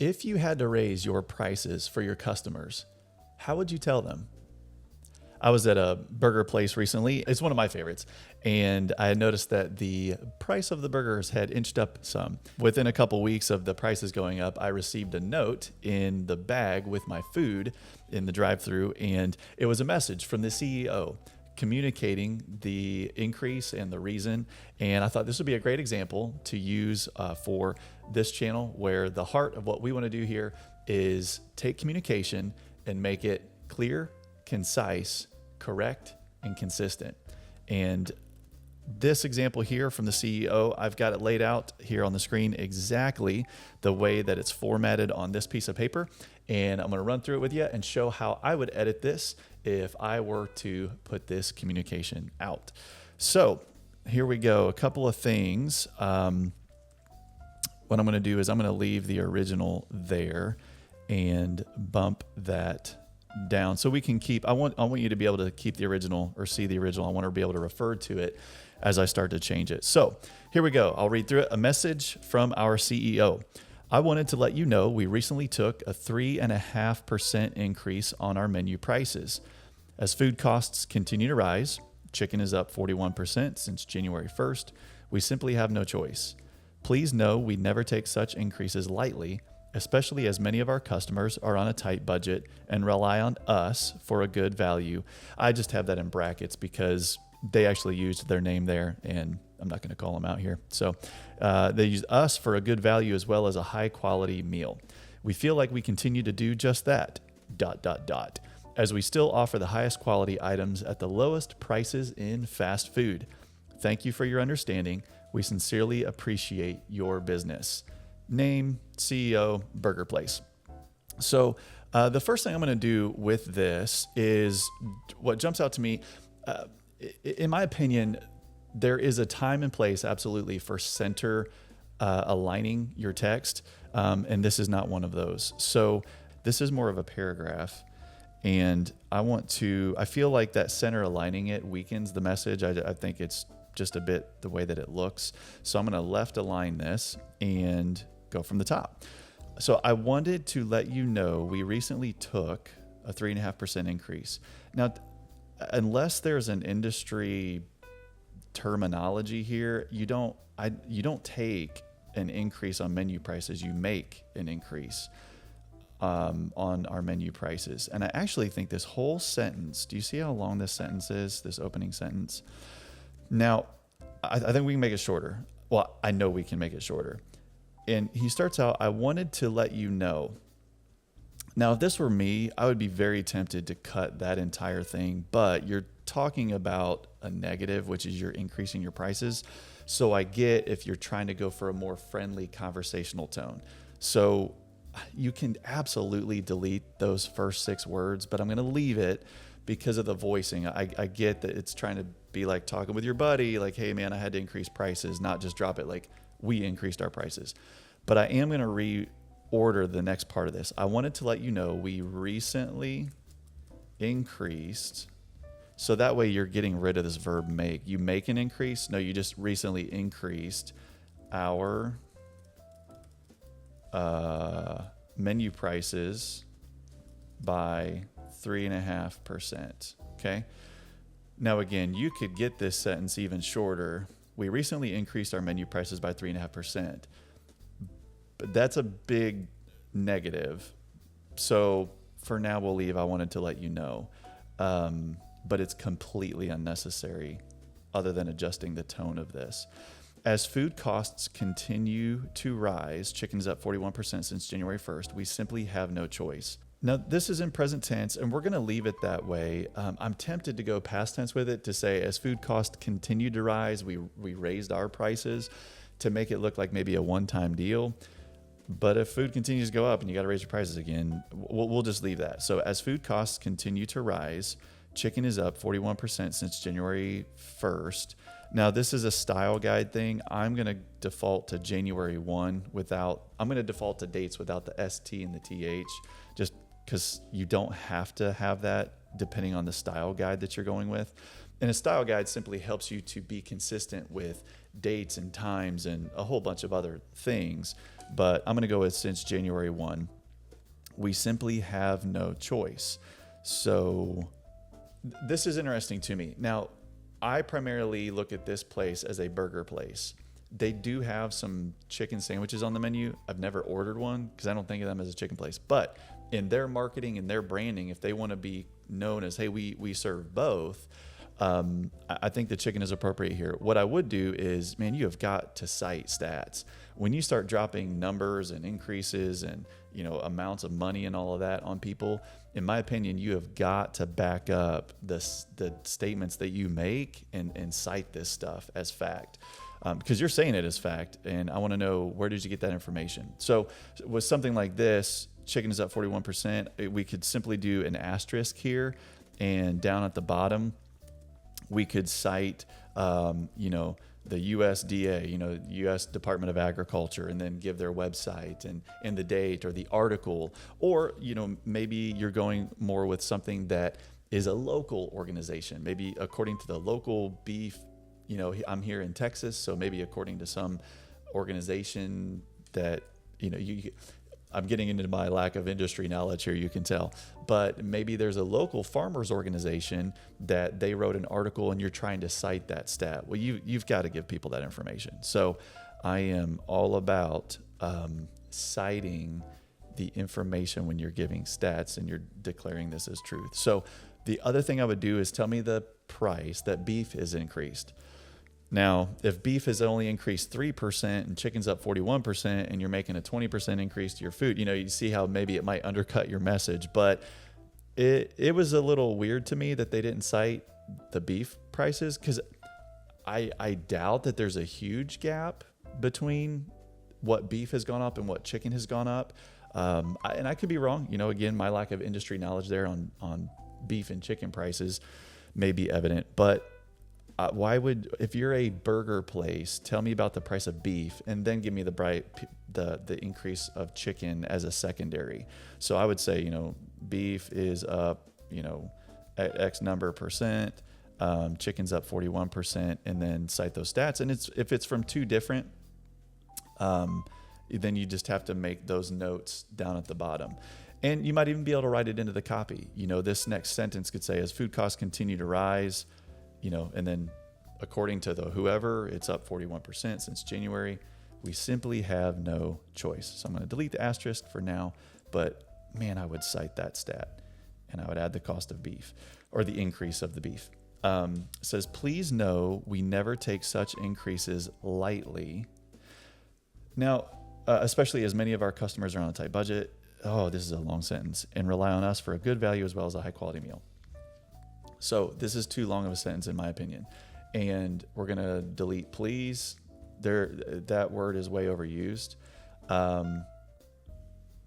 If you had to raise your prices for your customers, how would you tell them? I was at a burger place recently. It's one of my favorites. And I had noticed that the price of the burgers had inched up some. Within a couple weeks of the prices going up, I received a note in the bag with my food in the drive-thru, and it was a message from the CEO communicating the increase and the reason. And I thought this would be a great example to use for this channel, where the heart of what we want to do here is take communication and make it clear, concise, correct, and consistent. And this example here from the CEO, I've got it laid out here on the screen exactly the way that it's formatted on this piece of paper. And I'm going to run through it with you and show how I would edit this if I were to put this communication out. So here we go. A couple of things. What I'm going to do is I'm going to leave the original there and bump that down so we can keep, I want you to be able to keep the original or see the original. I want to be able to refer to it as I start to change it. So here we go. I'll read through it. A message from our CEO. I wanted to let you know we recently took a 3.5% increase on our menu prices. As food costs continue to rise, chicken is up 41% since January 1st. We simply have no choice. Please know we never take such increases lightly, especially as many of our customers are on a tight budget and rely on us for a good value. I just have that in brackets because they actually used their name there, and I'm not going to call them out here. So they used us for a good value as well as a high quality meal. We feel like we continue to do just that, ... as we still offer the highest quality items at the lowest prices in fast food. Thank you for your understanding. We sincerely appreciate your business. Name, CEO, burger place. So the first thing I'm going to do with this is what jumps out to me. In my opinion, there is a time and place absolutely for center aligning your text. And this is not one of those. So this is more of a paragraph. And I feel like that center aligning it weakens the message. I think it's just a bit the way that it looks. So I'm going to left align this and go from the top. So I wanted to let you know we recently took a 3.5% increase. Now, unless there's an industry terminology here, you don't take an increase on menu prices. You make an increase on our menu prices. And I actually think this whole sentence, do you see how long this sentence is, this opening sentence? Now, I think we can make it shorter. Well, I know we can make it shorter. And he starts out, I wanted to let you know. Now, if this were me, I would be very tempted to cut that entire thing, but you're talking about a negative, which is you're increasing your prices. So I get if you're trying to go for a more friendly conversational tone. So you can absolutely delete those first 6 words, but I'm going to leave it because of the voicing. I get that it's trying to be like talking with your buddy, like, hey man, I had to increase prices, not just drop it like we increased our prices. But I am going to reorder the next part of this. I wanted to let you know we recently increased. So that way you're getting rid of this verb make. You make an increase. No, you just recently increased our menu prices by 3.5%. Okay. Now, again, you could get this sentence even shorter. We recently increased our menu prices by 3.5%. But that's a big negative. So for now, we'll leave. I wanted to let you know. But it's completely unnecessary other than adjusting the tone of this. As food costs continue to rise, chicken is up 41% since January 1st. We simply have no choice. Now, this is in present tense, and we're going to leave it that way. I'm tempted to go past tense with it to say, as food costs continue to rise, we raised our prices to make it look like maybe a one-time deal. But if food continues to go up and you got to raise your prices again, we'll just leave that. So as food costs continue to rise, chicken is up 41% since January 1st. Now, this is a style guide thing. I'm going to default to January 1 I'm going to default to dates without the ST and the TH, just because you don't have to have that depending on the style guide that you're going with. And a style guide simply helps you to be consistent with dates and times and a whole bunch of other things. But I'm going to go with since January 1, we simply have no choice. So this is interesting to me. Now, I primarily look at this place as a burger place. They do have some chicken sandwiches on the menu. I've never ordered one because I don't think of them as a chicken place. But in their marketing and their branding, if they want to be known as, hey, we serve both, I think the chicken is appropriate here. What I would do is, man, you have got to cite stats. When you start dropping numbers and increases and amounts of money and all of that on people, in my opinion, you have got to back up the statements that you make and cite this stuff as fact. Because you're saying it as fact, and I want to know, where did you get that information? So with something like this, chicken is up 41%, we could simply do an asterisk here, and down at the bottom, we could cite, the USDA, U.S. Department of Agriculture, and then give their website and the date or the article. Or, maybe you're going more with something that is a local organization, maybe according to the local beef. I'm here in Texas, so maybe according to some organization that, I'm getting into my lack of industry knowledge here, you can tell, but maybe there's a local farmers organization that they wrote an article and you're trying to cite that stat. Well, you've got to give people that information. So I am all about citing the information when you're giving stats and you're declaring this as truth. So the other thing I would do is tell me the price that beef is increased. Now, if beef has only increased 3% and chicken's up 41% and you're making a 20% increase to your food, you see how maybe it might undercut your message. But it was a little weird to me that they didn't cite the beef prices, because I doubt that there's a huge gap between what beef has gone up and what chicken has gone up. And I could be wrong. Again, my lack of industry knowledge there on beef and chicken prices may be evident, but if you're a burger place, tell me about the price of beef and then give me the increase of chicken as a secondary. So I would say, beef is up, at X number percent, chicken's up 41%, and then cite those stats. And if it's from two different, then you just have to make those notes down at the bottom. And you might even be able to write it into the copy. This next sentence could say, as food costs continue to rise, and then according to whoever, it's up 41% since January. We simply have no choice. So I'm going to delete the asterisk for now, but man, I would cite that stat, and I would add the cost of beef, or the increase of the beef. It says, please know we never take such increases lightly. Now, especially as many of our customers are on a tight budget, this is a long sentence, and rely on us for a good value as well as a high quality meal. So this is too long of a sentence in my opinion. And we're going to delete please. That word is way overused.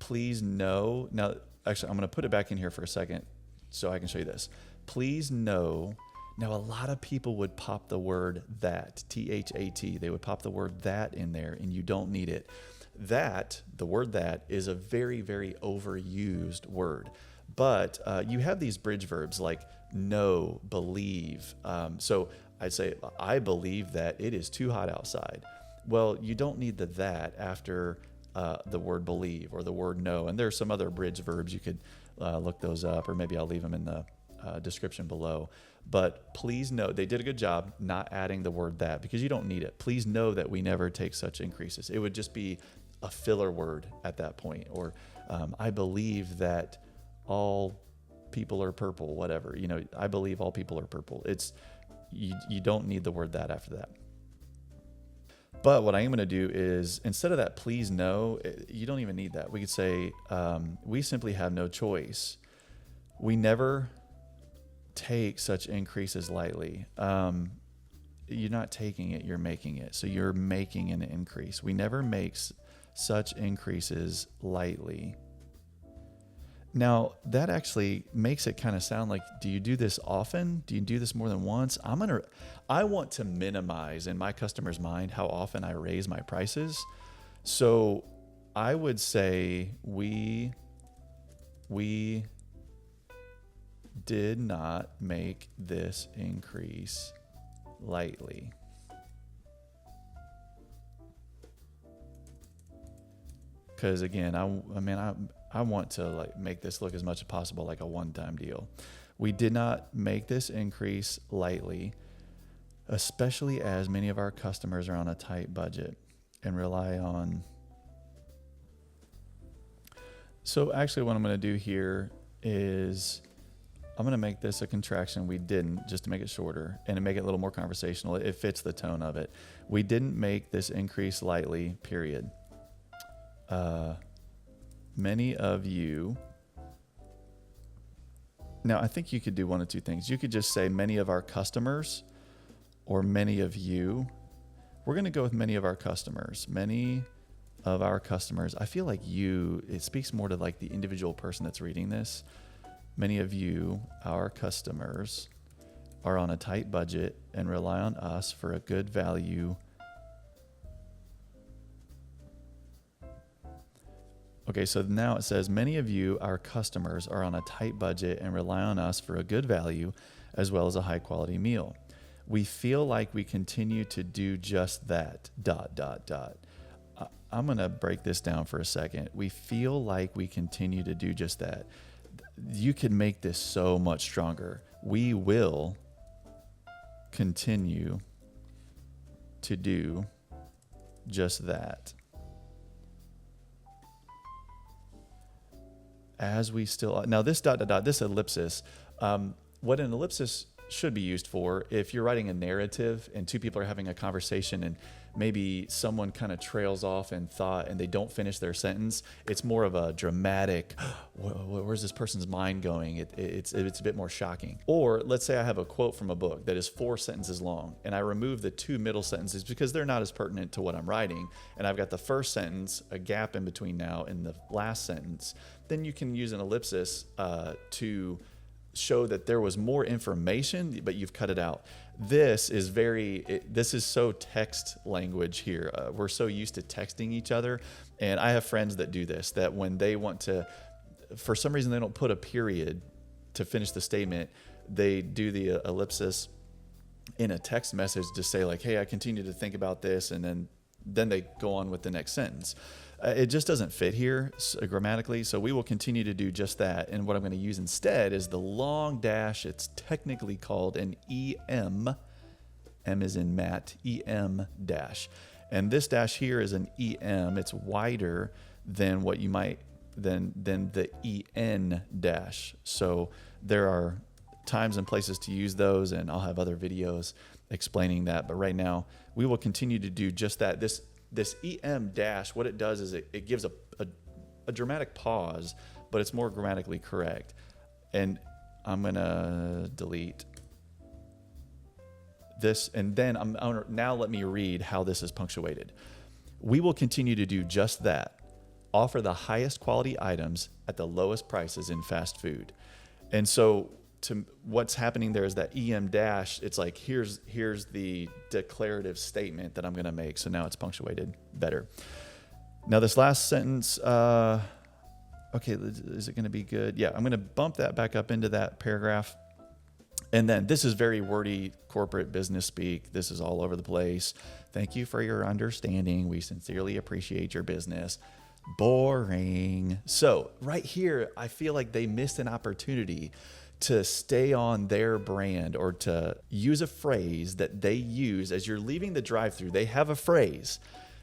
Please know. Now, actually, I'm going to put it back in here for a second so I can show you this. Please know. Now, a lot of people would pop the word that, THAT. They would pop the word that in there, and you don't need it. The word that is a very, very overused word. But you have these bridge verbs like know, believe. So I'd say, I believe that it is too hot outside. Well, you don't need the that after the word believe or the word know. And there's some other bridge verbs. You could look those up, or maybe I'll leave them in the description below. But please know, they did a good job not adding the word that, because you don't need it. Please know that we never take such increases. It would just be a filler word at that point. Or I believe that all people are purple, whatever. I believe all people are purple. You don't need the word that after that. But what I am going to do is, instead of that please know, you don't even need that. We could say, we simply have no choice. We never take such increases lightly. You're not taking it, you're making it. So you're making an increase. We never make such increases lightly. Now, that actually makes it kind of sound like, do you do this often? Do you do this more than once? I want to minimize in my customer's mind how often I raise my prices. So I would say we did not make this increase lightly. Because again, I want to like make this look as much as possible like a one-time deal. We did not make this increase lightly, especially as many of our customers are on a tight budget and rely on. So actually what I'm going to do here is I'm going to make this a contraction. We didn't, just to make it shorter and to make it a little more conversational. It fits the tone of it. We didn't make this increase lightly, period. Many of you. Now, I think you could do one of two things. You could just say many of our customers or many of you. We're going to go with many of our customers. Many of our customers. I feel like it speaks more to like the individual person that's reading this. Many of you, our customers, are on a tight budget and rely on us for a good value. Okay, so now it says, many of you, our customers, are on a tight budget and rely on us for a good value as well as a high quality meal. We feel like we continue to do just that, ... I'm going to break this down for a second. We feel like we continue to do just that. You can make this so much stronger. We will continue to do just that. As we still, now this ... this ellipsis, what an ellipsis should be used for, if you're writing a narrative and two people are having a conversation and maybe someone kind of trails off in thought and they don't finish their sentence, it's more of a dramatic, where's this person's mind going? It's a bit more shocking. Or let's say I have a quote from a book that is 4 sentences long and I remove the 2 middle sentences because they're not as pertinent to what I'm writing. And I've got the first sentence, a gap in between now, and the last sentence. Then you can use an ellipsis to show that there was more information, but you've cut it out. This is this is so text language here. We're so used to texting each other. And I have friends that do this, that when they want to, for some reason, they don't put a period to finish the statement. They do the ellipsis in a text message to say like, hey, I continue to think about this. And then they go on with the next sentence. It just doesn't fit here grammatically, so we will continue to do just that. And what I'm going to use instead is the long dash. It's technically called an EM. M is in Matt, EM dash. And this dash here is an EM. It's wider than what you might, than the EN dash. So there are times and places to use those, and I'll have other videos explaining that. But right now, we will continue to do just that. This EM dash, what it does is it gives a dramatic pause, but it's more grammatically correct. And I'm going to delete this. And then now let me read how this is punctuated. We will continue to do just that. Offer the highest quality items at the lowest prices in fast food. And so what's happening there is that EM dash, it's like, here's the declarative statement that I'm going to make. So now it's punctuated better. Now this last sentence, okay, is it going to be good? Yeah, I'm going to bump that back up into that paragraph. And then this is very wordy corporate business speak. This is all over the place. Thank you for your understanding. We sincerely appreciate your business. Boring. So right here, I feel like they missed an opportunity to stay on their brand, or to use a phrase that they use as you're leaving the drive-thru. They have a phrase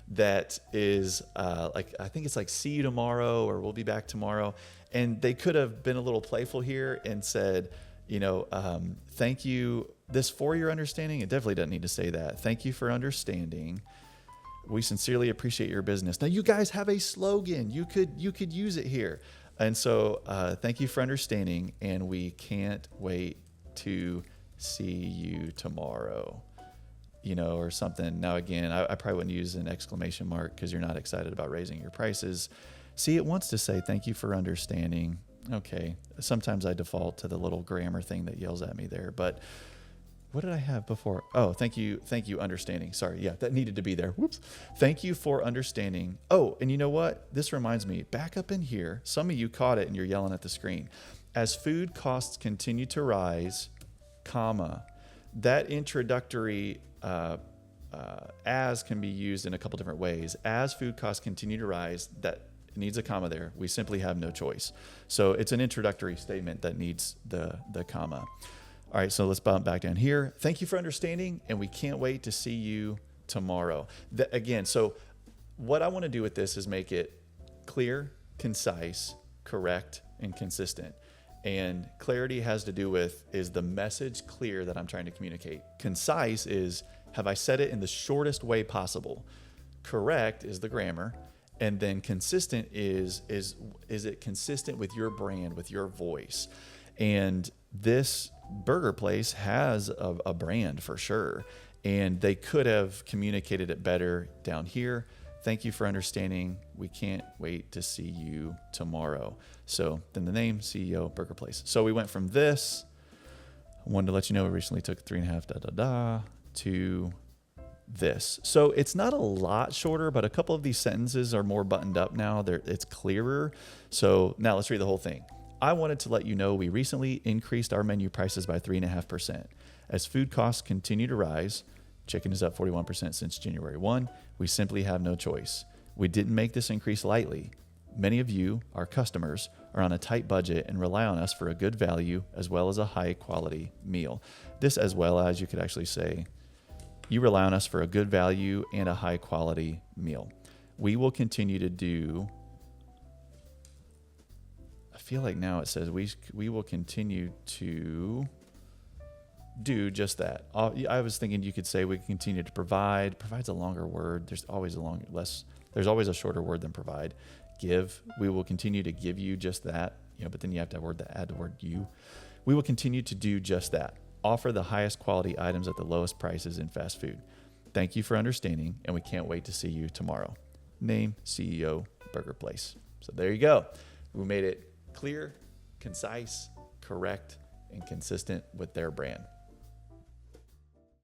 that is like, I think it's like, see you tomorrow, or we'll be back tomorrow. And they could have been a little playful here and said, thank you this for your understanding. It definitely doesn't need to say that. Thank you for understanding. We sincerely appreciate your business. Now you guys have a slogan. You could use it here. And so thank you for understanding, and we can't wait to see you tomorrow, or something. Now, again, I probably wouldn't use an exclamation mark because you're not excited about raising your prices. See, it wants to say thank you for understanding. Okay, sometimes I default to the little grammar thing that yells at me there, but what did I have before? Oh, thank you, understanding. Sorry, yeah, that needed to be there. Whoops. Thank you for understanding. Oh, and you know what? This reminds me, back up in here, some of you caught it and you're yelling at the screen. As food costs continue to rise, comma, that introductory as can be used in a couple different ways. As food costs continue to rise, that It needs a comma there. We simply have no choice. So it's an introductory statement that needs the comma. All right, so let's bump back down here. Thank you for understanding, and we can't wait to see you tomorrow. Again, so what I want to do with this is make it clear, concise, correct, and consistent. And clarity has to do with, is the message clear that I'm trying to communicate? Concise is, have I said it in the shortest way possible? Correct is the grammar. And then consistent is it consistent with your brand, with your voice? And this burger place has a brand for sure. And they could have communicated it better down here. Thank you for understanding. We can't wait to see you tomorrow. So then the name, CEO, Burger Place. So we went from this, I wanted to let you know we recently took 3.5 to this. So it's not a lot shorter, but a couple of these sentences are more buttoned up now. It's clearer. So now let's read the whole thing. I wanted to let you know we recently increased our menu prices by 3.5%. As food costs continue to rise, chicken is up 41% since January 1, we simply have no choice. We didn't make this increase lightly. Many of you, our customers, are on a tight budget and rely on us for a good value as well as a high quality meal. This, as well as, you could actually say, you rely on us for a good value and a high quality meal. We will continue to do, I feel like now it says we will continue to do just that. I was thinking you could say we continue to provide. Provide's a longer word. There's always a shorter word than provide. Give. We will continue to give you just that. But then you have to add the word you. We will continue to do just that. Offer the highest quality items at the lowest prices in fast food. Thank you for understanding, and we can't wait to see you tomorrow. Name, CEO, Burger Place. So there you go. We made it clear, concise, correct, and consistent with their brand.